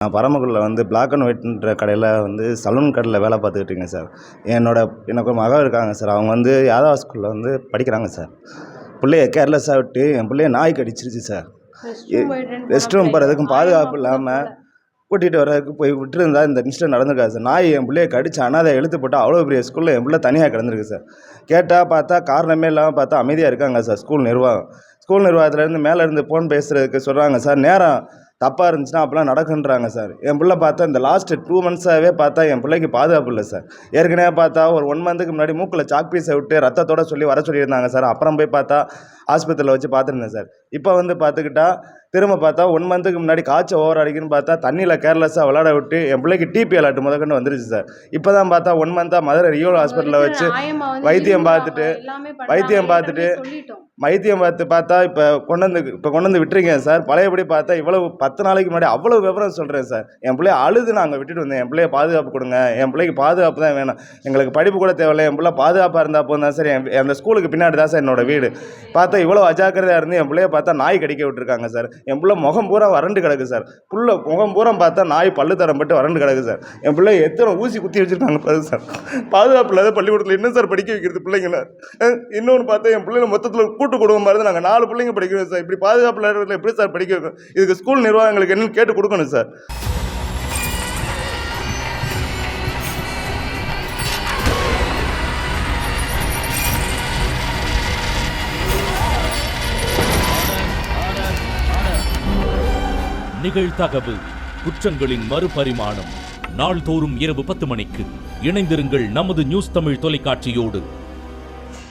நான் பரமக்குடியில் வந்து black and ஒயிட்ன்ற கடையில் வந்து சலூன் கடையில் வேலை பார்த்துக்கிட்டு இருக்கேன் சார். எனக்கு ஒரு மகள் இருக்காங்க சார். அவங்க வந்து யாதவா ஸ்கூலில் வந்து படிக்கிறாங்க சார். பிள்ளைய கேர்லெஸ்ஸாக விட்டு என் பிள்ளைய நாய் கடிச்சிருச்சு சார். ரெஸ்ட் ரூம் போகிறதுக்கும் பாதுகாப்பு இல்லாமல் கூட்டிகிட்டு வரதுக்கு போய் விட்டுருந்தா இந்த இன்சிடென்ட் நடந்திருக்காது சார். நாய் என் பிள்ளைய கடிச்சு அனாதை இழுத்து போட்டு அவ்வளோ பெரிய ஸ்கூலில் என் பிள்ளை தனியாக கிடந்திருக்கு சார். கேட்டால் பார்த்தா காரணமே இல்லாமல் பார்த்தா அமைதியாக இருக்காங்க சார் ஸ்கூல் நிர்வாகம். ஸ்கூல் நிர்வாகத்துலேருந்து மேலேருந்து ஃபோன் பேசுகிறதுக்கு சொல்கிறாங்க சார். நேரம் தப்பாக இருந்துச்சுன்னா அப்போலாம் நடக்குன்றாங்க சார். என் பிள்ளை பார்த்தா இந்த லாஸ்ட்டு 2 மந்த்ஸாகவே பார்த்தா என் பிள்ளைக்கு பாதுகாப்பு இல்லை சார். ஏற்கனவே பார்த்தா ஒரு 1 மந்த்துக்கு முன்னாடி மூக்கில் சாக் பீஸை விட்டு ரத்தத்தோட சொல்லி வர சொல்லியிருந்தாங்க சார். அப்புறம் போய் பார்த்தா ஆஸ்பத்திரியில் வச்சு பார்த்துருந்தேன் சார். இப்போ வந்து பார்த்துக்கிட்டா திரும்ப பார்த்தா 1 மந்த்துக்கு முன்னாடி காய்ச்சல் ஓவர் அடிக்குன்னு பார்த்தா தண்ணியில் கேர்லெஸ்ஸாக விளையாட விட்டு என் பிள்ளைக்கு டிபி அலர்ட் முதற்கொண்டு வந்துருச்சு சார். இப்போ தான் பார்த்தா 1 மந்த்தாக மதுரை ரியோ ஹாஸ்பிட்டலில் வச்சு வைத்தியம் பார்த்து பார்த்தா இப்போ கொண்டு வந்து விட்டுருக்கேன் சார். பழையபடி பார்த்தா இவ்வளவு 10 நாளைக்கு முன்னாடி அவ்வளோ விவரம் சொல்கிறேன் சார். என் பிள்ளைய அழுது நாங்கள் விட்டுட்டு வந்தேன். என் பிள்ளைய பாதுகாப்பு கொடுங்க, என் பிள்ளைக்கு பாதுகாப்பு தான் வேணும், எங்களுக்கு படிப்பு கூட தேவையில்லை, என் பிள்ளை பாதுகாப்பாக இருந்தால் போதும் தான் சார். அந்த ஸ்கூலுக்கு பின்னாடி தான் சார் என்னோட வீடு. பார்த்தா இவ்வளோ அஜாக்கிரதையாக இருந்து என் பிள்ளைய பார்த்தா நாய் கடிக்க விட்டுருக்காங்க சார். என் பிள்ளை முகம் பூரா வறண்டு கிடக்கு சார். முகம் பூரா பார்த்தா நாய் பல்லு தரம் பட்டு வறண்டு கிடக்கு சார். என் பிள்ளை எத்தனை ஊசி குத்தி வச்சுருக்காங்க பாரு சார். பாதுகாப்பு இல்லாத பள்ளிக்கூடத்தில் என்ன சார் படிக்க வைக்கிறது பிள்ளைங்கள? இன்னொன்று பார்த்தா என் பிள்ளைங்க மொத்தத்தில் கூட்டு குடும்பம் மாதிரி நாங்கள் 4 பிள்ளைங்க படிக்கிறோம் சார். இப்படி பாதுகாப்பு இல்லாத எப்படி சார் படிக்க வைக்கும்? இதுக்கு ஸ்கூல் நிர்வாகங்களுக்கு என்னன்னு கேட்டு கொடுக்கணும் சார். நிகழ்தகவு குற்றங்களின் மறுபரிமாணம் நாள்தோறும் இரவு 10 மணிக்கு இணைந்திருங்கள் நமது நியூஸ் தமிழ் தொலைக்காட்சியோடு.